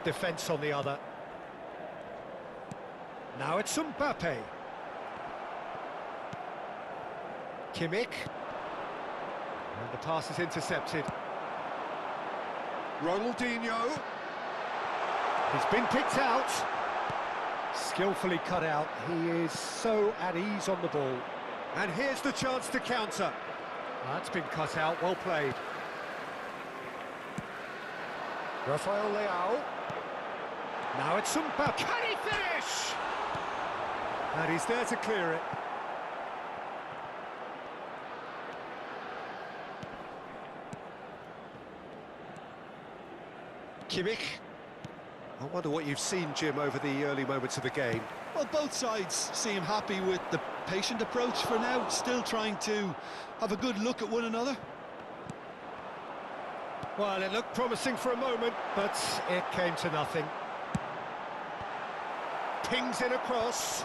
Defence on the other. Now it's Mbappe. Kimmich. And the pass is intercepted. Ronaldinho. He's been picked out. Skillfully cut out. He is so at ease on the ball. And here's the chance to counter. That's been cut out, well played. Rafael Leao. Now it's Mbappe. Can he finish? And he's there to clear it. Kimmich. I wonder what you've seen, Jim, over the early moments of the game. Well, both sides seem happy with the patient approach for now, still trying to have a good look at one another. Well, it looked promising for a moment, but it came to nothing. Pings in across.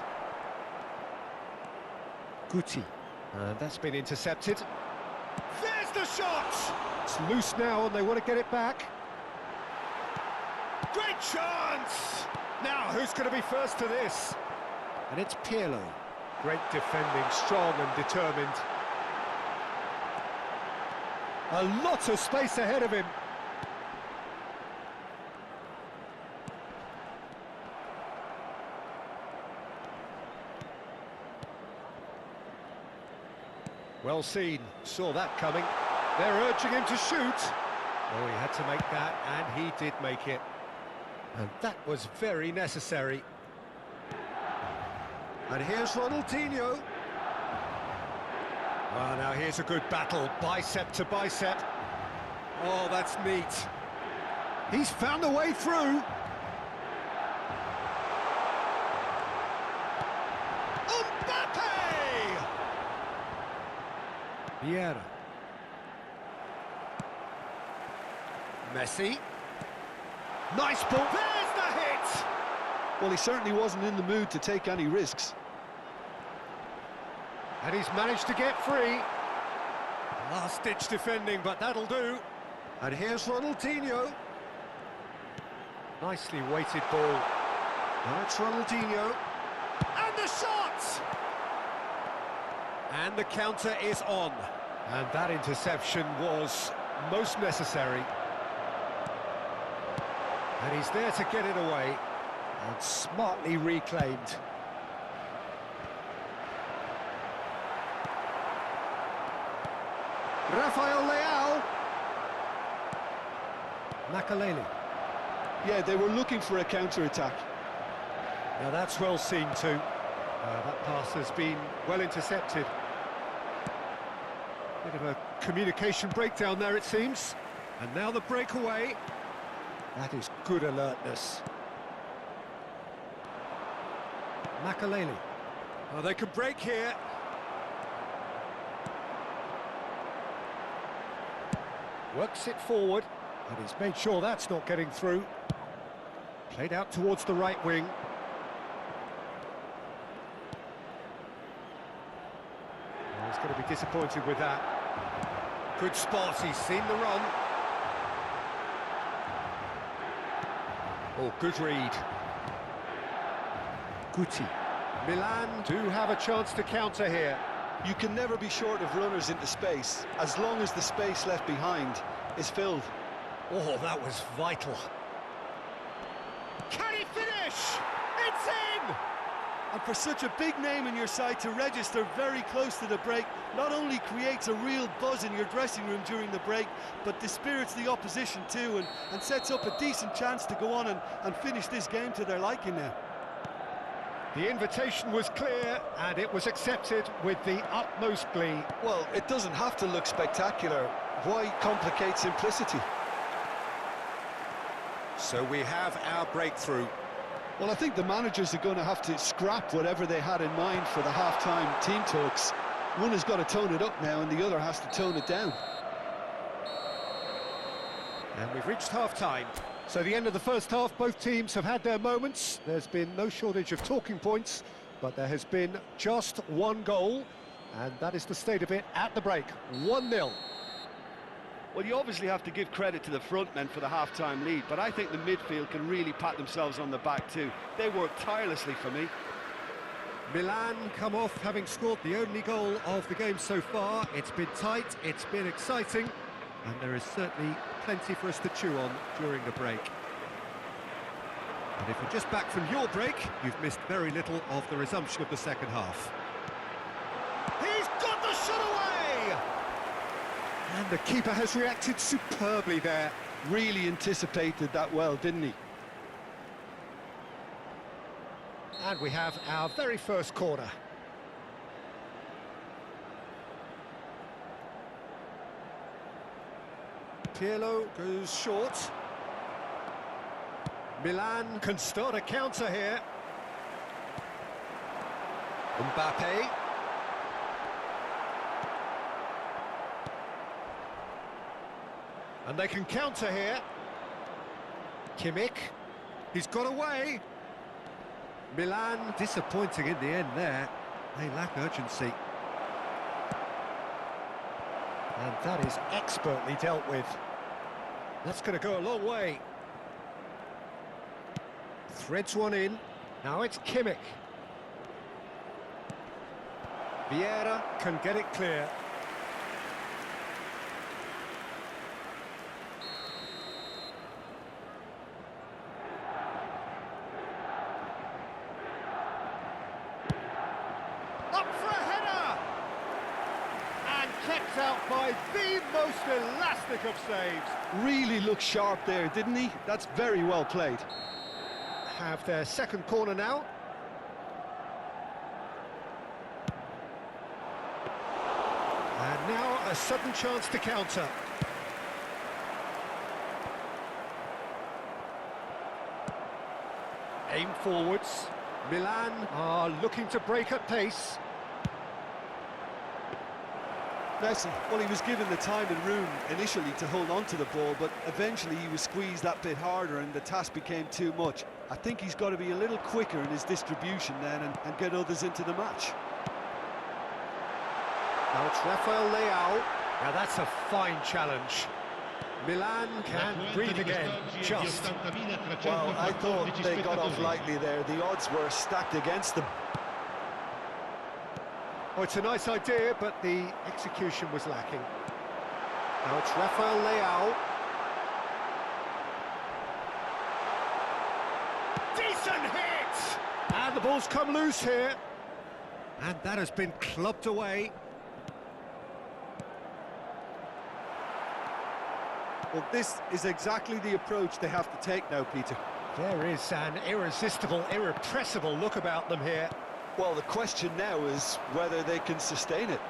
Guti. And that's been intercepted. There's the shot! It's loose now and they want to get it back. Great chance! Now, who's going to be first to this? And it's Pirlo. Great defending, strong and determined. A lot of space ahead of him. Well seen, saw that coming. They're urging him to shoot. Oh, he had to make that, and he did make it. And that was very necessary. And here's Ronaldinho. Well, now here's a good battle, bicep to bicep. Oh, that's neat. He's found a way through. Mbappe! Vieira. Messi. Nice ball. There's the hit! Well, he certainly wasn't in the mood to take any risks. And he's managed to get free. Last-ditch defending, but that'll do. And here's Ronaldinho. Nicely weighted ball. Now it's Ronaldinho. And the shot! And the counter is on. And that interception was most necessary. And he's there to get it away. And smartly reclaimed. Rafael Leao. Makaleli. Yeah, they were looking for a counter-attack. Now that's well seen too. That pass has been well intercepted. Bit of a communication breakdown there, it seems. And now the breakaway. That is good alertness. Makaleli. Oh, they could break here. Works it forward, and he's made sure that's not getting through. Played out towards the right wing. Oh, he's going to be disappointed with that. Good spot, he's seen the run. Oh, good read. Guti. Milan do have a chance to counter here. You can never be short of runners into space, as long as the space left behind is filled. Oh, that was vital. Can he finish? It's in! And for such a big name in your side to register very close to the break, not only creates a real buzz in your dressing room during the break, but dispirits the opposition too, and sets up a decent chance to go on and finish this game to their liking now. The invitation was clear, and it was accepted with the utmost glee. Well, it doesn't have to look spectacular. Why complicate simplicity? So we have our breakthrough. Well, I think the managers are going to have to scrap whatever they had in mind for the half-time team talks. One has got to tone it up now, and the other has to tone it down. And we've reached half-time. So the end of the first half, both teams have had their moments. There's been no shortage of talking points, but there has been just one goal, and that is the state of it at the break. 1-0. Well, you obviously have to give credit to the front men for the half-time lead, but I think the midfield can really pat themselves on the back too. They work tirelessly for me. Milan come off having scored the only goal of the game so far. It's been tight, it's been exciting, and there is certainly plenty for us to chew on during the break. And if you're just back from your break, you've missed very little of the resumption of the second half. He's got the shot away! And the keeper has reacted superbly there. Really anticipated that well, didn't he? And we have our very first corner. Pirlo goes short. Milan can start a counter here. Mbappe. And they can counter here. Kimmich. He's got away. Milan disappointing in the end there. They lack urgency. And that is expertly dealt with. That's going to go a long way. Threads one in. Now it's Kimmich. Vieira can get it clear. Up for a header! And kept out by the most elastic of saves. Really looked sharp there, didn't he? That's very well played. Have their second corner now. And now a sudden chance to counter. Aim forwards. Milan are looking to break at pace. Messi, well, he was given the time and room initially to hold on to the ball, but eventually he was squeezed that bit harder and the task became too much. I think he's got to be a little quicker in his distribution then and get others into the match. Now it's Rafael Leao. Now that's a fine challenge. Milan can breathe again, just. Well, I thought they got off lightly there. The odds were stacked against them. Oh, it's a nice idea, but the execution was lacking. Now it's Rafael Leao. Decent hit! And the ball's come loose here. And that has been clubbed away. Well, this is exactly the approach they have to take now, Peter. There is an irresistible, irrepressible look about them here. Well, the question now is whether they can sustain it.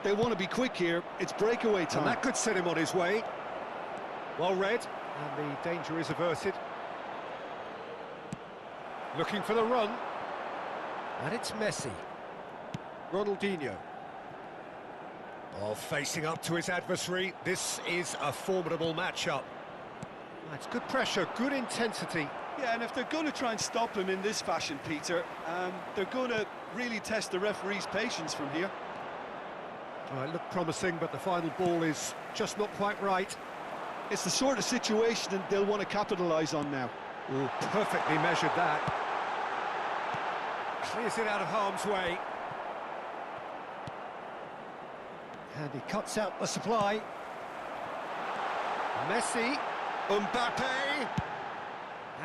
They want to be quick here. It's breakaway time. And that could set him on his way. Well read, and the danger is averted. Looking for the run. And it's Messi. Ronaldinho. Oh, facing up to his adversary. This is a formidable matchup. That's good pressure, good intensity. Yeah, and if they're going to try and stop him in this fashion, Peter, they're going to really test the referee's patience from here. Oh, it looked promising, but the final ball is just not quite right. It's the sort of situation that they'll want to capitalise on now. Oh, perfectly measured that. Clears it out of harm's way. And he cuts out the supply. Messi. Mbappe.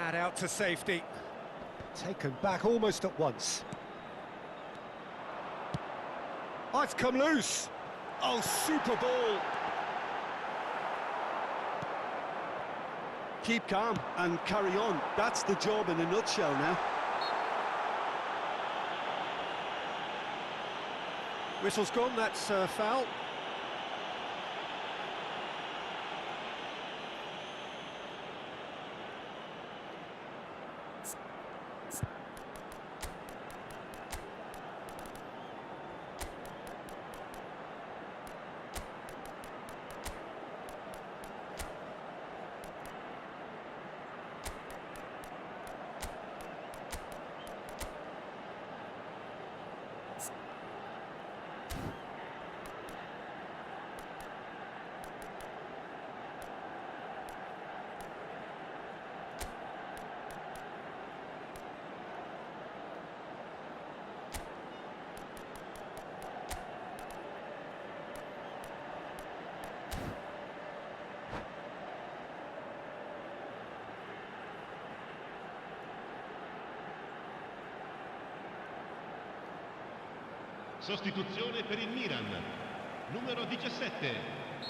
And out to safety. Taken back almost at once. Oh, it's come loose. Oh, super ball. Keep calm and carry on. That's the job in a nutshell now. Whistle's gone, that's foul. Sostituzione per il Milan. Numero 17.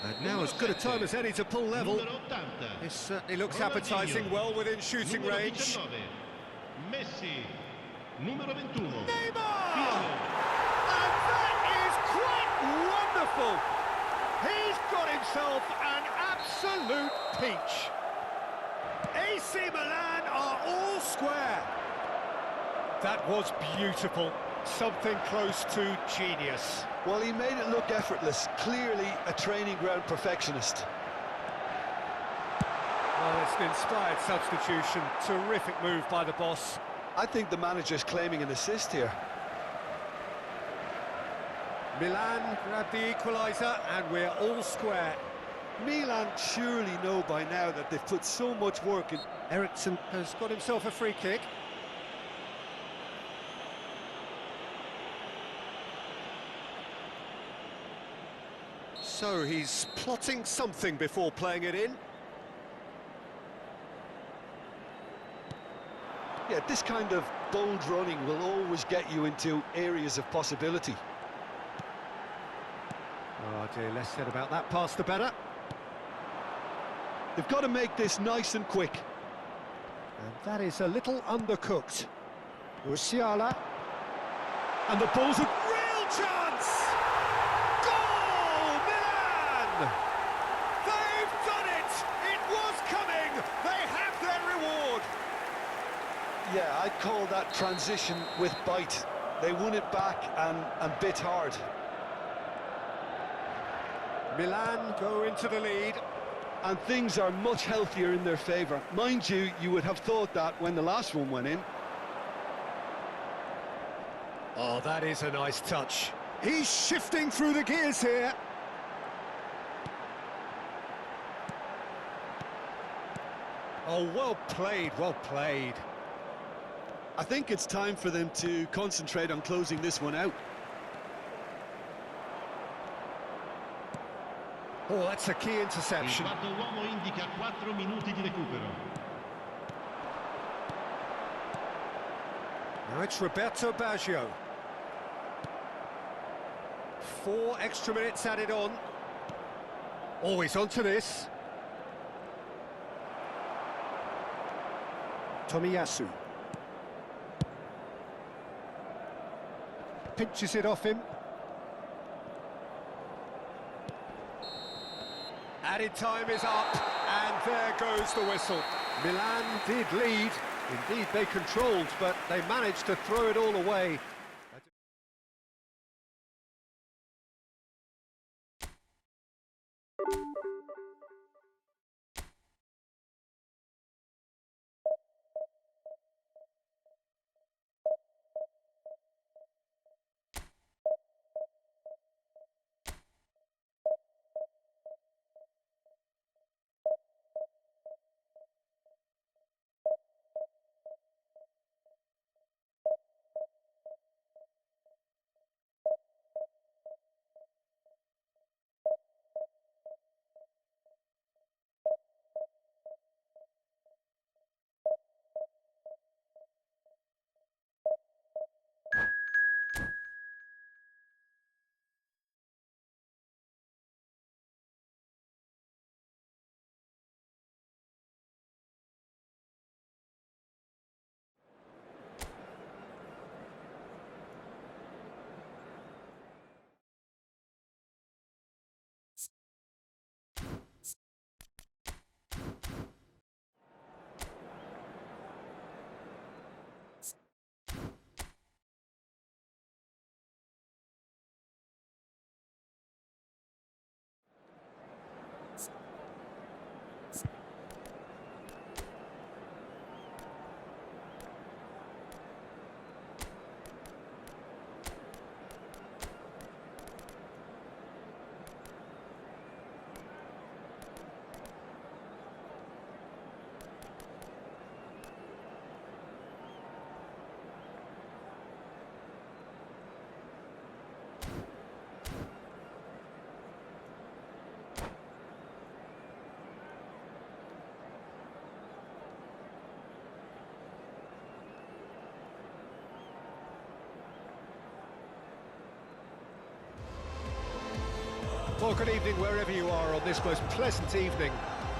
And now as good a time as any to pull level. Numero 80. This certainly looks Ronaldinho. appetizing, well within shooting Numero range. 19. Messi. Numero 21. Neymar! Pirlo. And that is quite wonderful! He's got himself an absolute peach. AC Milan are all square. That was beautiful. Something close to genius. Well, he made it look effortless. Clearly a training ground perfectionist. Well, it's an inspired substitution. Terrific move by the boss. I think the manager's claiming an assist here. Milan grabbed the equaliser and we're all square. Milan surely know by now that they've put so much work in. Eriksson has got himself a free kick. So he's plotting something before playing it in. Yeah, this kind of bold running will always get you into areas of possibility. Oh dear, less said about that pass the better. They've got to make this nice and quick. And that is a little undercooked. Musiala. And the ball's a Real chance! Goal, Milan! They've done it! It was coming! They have their reward! Yeah, I'd call that transition with bite. They won it back and bit hard. Milan go into the lead. And things are much healthier in their favour. Mind you, you would have thought that when the last one went in. Oh, that is a nice touch. He's shifting through the gears here. Oh, well played, well played. I think it's time for them to concentrate on closing this one out. Oh, that's a key interception. Il quarto uomo indica 4 minuti di recupero. Now it's Roberto Baggio. 4 extra minutes added on. Oh, he's onto this. Tomiyasu. Pinches it off him. Added time is up, and there goes the whistle. Milan did lead, indeed they controlled, but they managed to throw it all away. Well, good evening wherever you are on this most pleasant evening.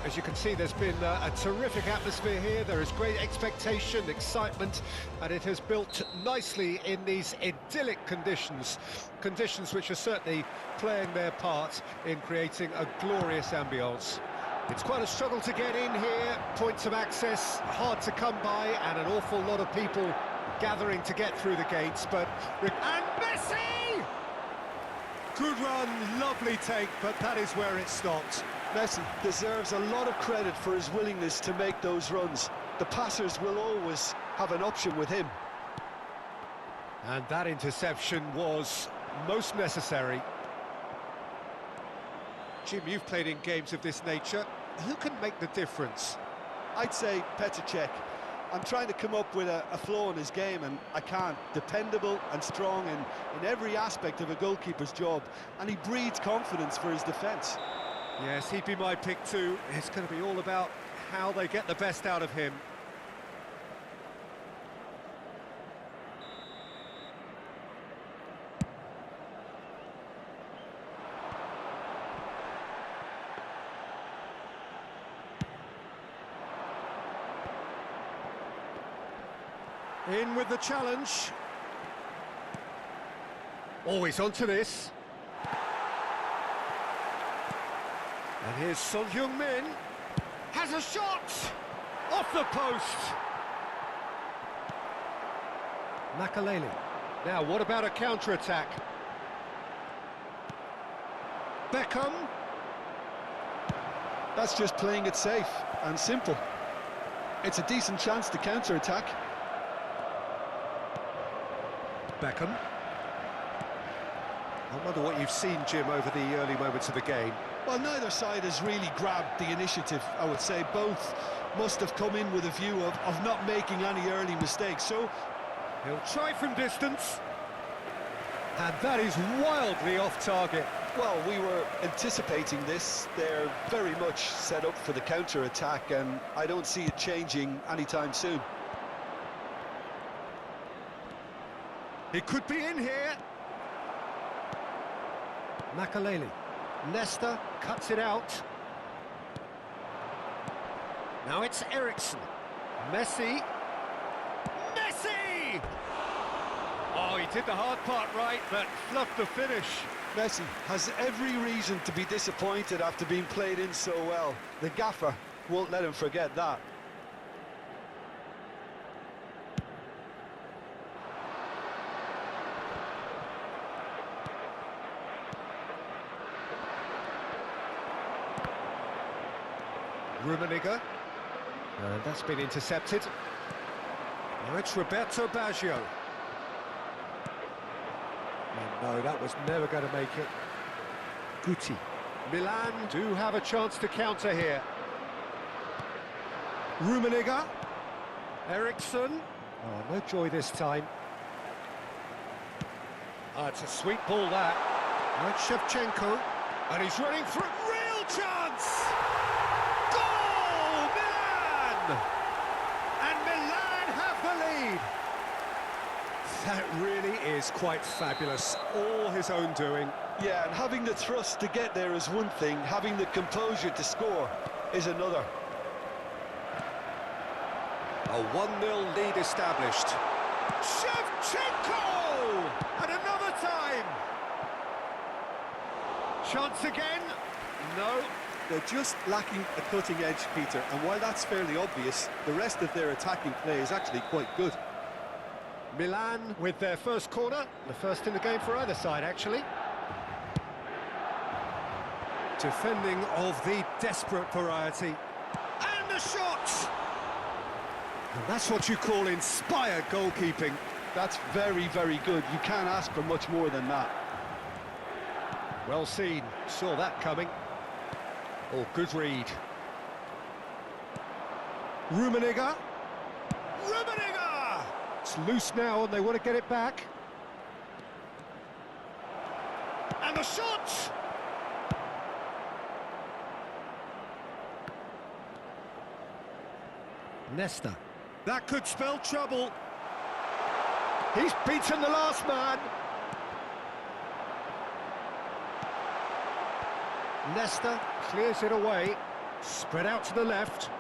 As you can see, there's been a terrific atmosphere here. There is great expectation, excitement, and it has built nicely in these idyllic conditions. Conditions which are certainly playing their part in creating a glorious ambience. It's quite a struggle to get in here, points of access hard to come by, and an awful lot of people gathering to get through the gates, but... And Messi! Good run, lovely take, but that is where it stopped. Messi deserves a lot of credit for his willingness to make those runs. The passers will always have an option with him. And that interception was most necessary. Jim, you've played in games of this nature. Who can make the difference? I'd say Petr Cech. I'm trying to come up with a flaw in his game, and I can't. Dependable and strong in every aspect of a goalkeeper's job, and he breeds confidence for his defence. Yes, he'd be my pick too. It's going to be all about how they get the best out of him. In with the challenge. Always onto this. And here's Son Heung-min. Has a shot! Off the post! Makaleli. Now, what about a counter-attack? Beckham. That's just playing it safe and simple. It's a decent chance to counter-attack. Beckham. I wonder what you've seen, Jim, over the early moments of the game. Well, neither side has really grabbed the initiative, I would say. Both must have come in with a view of not making any early mistakes, so... He'll try from distance. And that is wildly off target. Well, we were anticipating this. They're very much set up for the counter-attack, and I don't see it changing anytime soon. He could be in here. Makaleli. Nesta cuts it out. Now it's Eriksson. Messi. Messi! Oh, he did the hard part right, but fluffed the finish. Messi has every reason to be disappointed after being played in so well. The gaffer won't let him forget that. Rummenigge, and that's been intercepted. Now it's Roberto Baggio. And no, that was never going to make it. Guti. Milan do have a chance to counter here. Rummenigge. Eriksson. Oh, no joy this time. Oh, it's a sweet ball, that. Now it's Shevchenko, and he's running through. Real chance! And Milan have the lead. That really is quite fabulous. All his own doing. Yeah, and having the thrust to get there is one thing. Having the composure to score is another. A 1-0 lead established. Shevchenko! And another time. Chance again. No. They're just lacking a cutting edge, Peter, and while that's fairly obvious, the rest of their attacking play is actually quite good. Milan with their first corner, the first in the game for either side, actually. Defending of the desperate variety. And the shot! And that's what you call inspired goalkeeping. That's very, very good. You can't ask for much more than that. Well seen, saw that coming. Oh, good read. Rummenigge. Rummenigge! It's loose now and they want to get it back. And the shot! Nesta. That could spell trouble. He's beaten the last man. Leicester clears it away, spread out to the left.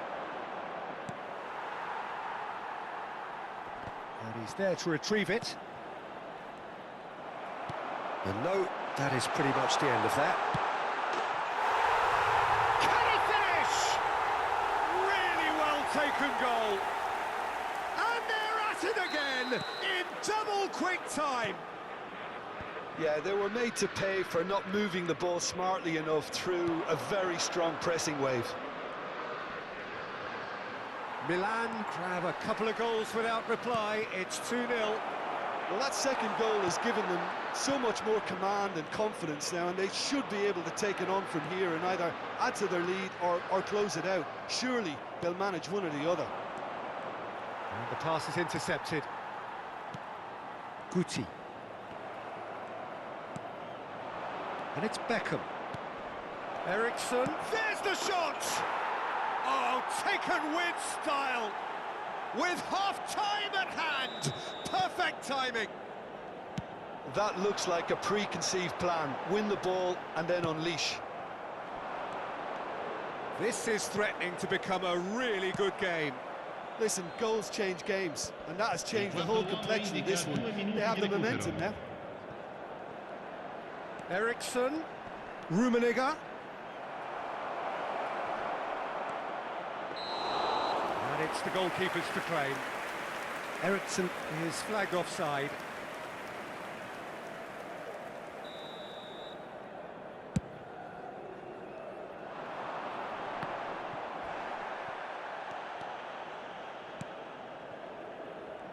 And he's there to retrieve it. And no, that is pretty much the end of that. Can he finish? Really well taken goal. And they're at it again in double quick time. Yeah, they were made to pay for not moving the ball smartly enough through a very strong pressing wave. Milan grab a couple of goals without reply. It's 2-0. Well, that second goal has given them so much more command and confidence now, and they should be able to take it on from here and either add to their lead or close it out. Surely they'll manage one or the other. And the pass is intercepted. Guti. And it's Beckham. Eriksson. There's the shot! Oh, taken with style. With half-time at hand. Perfect timing. That looks like a preconceived plan. Win the ball and then unleash. This is threatening to become a really good game. Listen, goals change games, and that has changed the whole complexion of this one. They have the momentum now. Eriksson. Rummenigge. And it's the goalkeepers to claim. Eriksson is flagged offside.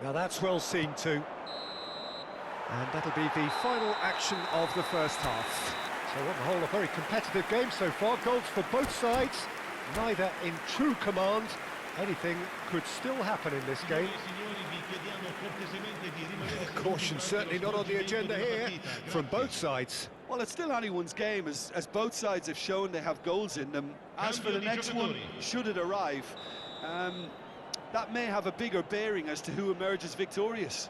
Now that's well seen too. And that'll be the final action of the first half. So on the whole, a very competitive game so far. Goals for both sides, neither in true command. Anything could still happen in this game. Caution certainly not on the agenda here from both sides. Well, it's still anyone's game, as both sides have shown they have goals in them. As for the next one, should it arrive, that may have a bigger bearing as to who emerges victorious.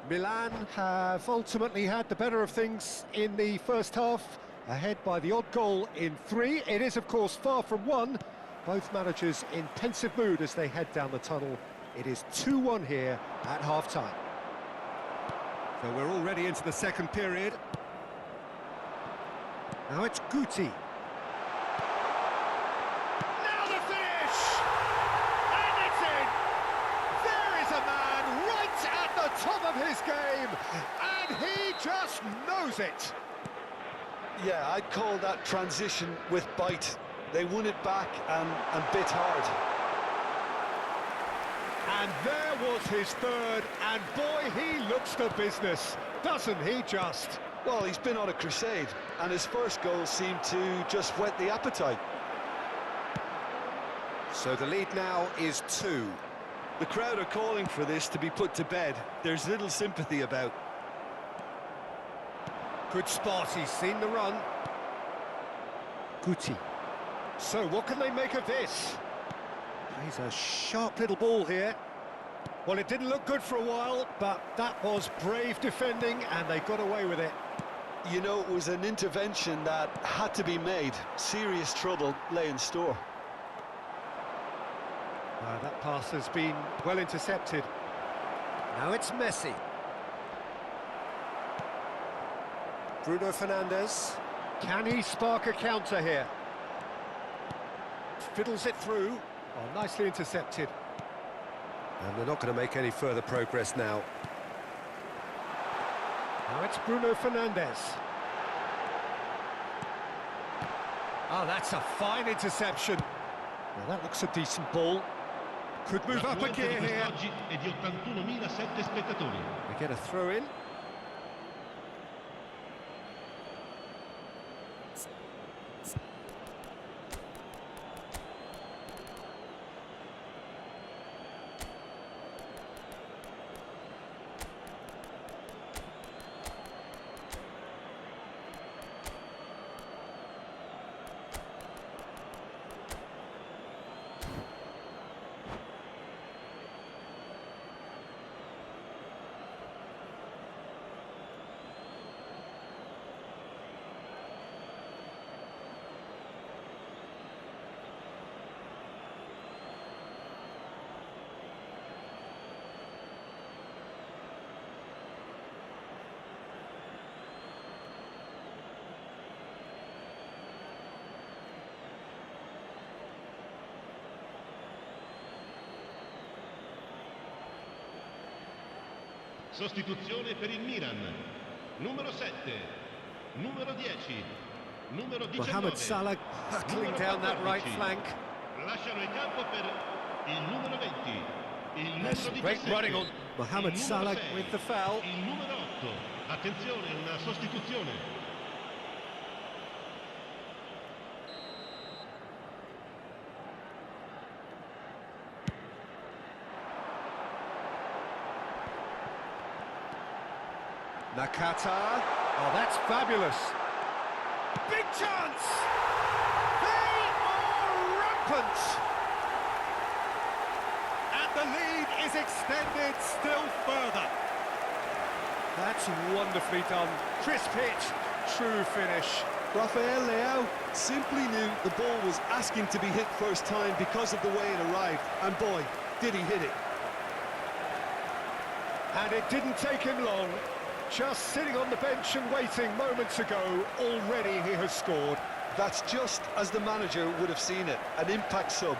Milan have ultimately had the better of things in the first half, ahead by the odd goal in 3. It is, of course, far from 1. Both managers in pensive mood as they head down the tunnel. It is 2-1 here at half-time. So we're already into the second period. Now it's Guti. Now the finish! And it's in! There is a man right at the top of his game, and he just knows it. Yeah, I'd call that transition with bite. They won it back and bit hard. And there was his third, and boy, he looks the business, doesn't he just? Well, he's been on a crusade, and his first goal seemed to just whet the appetite. So the lead now is 2. The crowd are calling for this to be put to bed. There's little sympathy about. Good spot, he's seen the run. Guti. So what can they make of this? He's a sharp little ball here. Well, it didn't look good for a while, but that was brave defending, and they got away with it. You know, it was an intervention that had to be made. Serious trouble lay in store. That pass has been well intercepted. Now it's Messi. Bruno Fernandes. Can he spark a counter here? Fiddles it through. Oh, nicely intercepted. And they're not going to make any further progress now. Now it's Bruno Fernandes. Oh, that's a fine interception. Well, that looks a decent ball. Could move up a gear here. They get a throw in. Sostituzione per il Milan. Numero 7, numero 10, numero 19. Mohamed Salah hurtling down that right flank. Lasciano il campo per il numero 20, il numero Yes, 17. great running on Mohamed il numero Salah 6, with the foul. Il numero 8. Attenzione, una sostituzione. Nakata. Oh, that's fabulous. Big chance! They are rampant! And the lead is extended still further. That's wonderfully done. Crisp hit, true finish. Rafael Leao simply knew the ball was asking to be hit first time because of the way it arrived, and boy, did he hit it. And it didn't take him long. Just sitting on the bench and waiting moments ago, already he has scored. That's just as the manager would have seen it, an impact sub.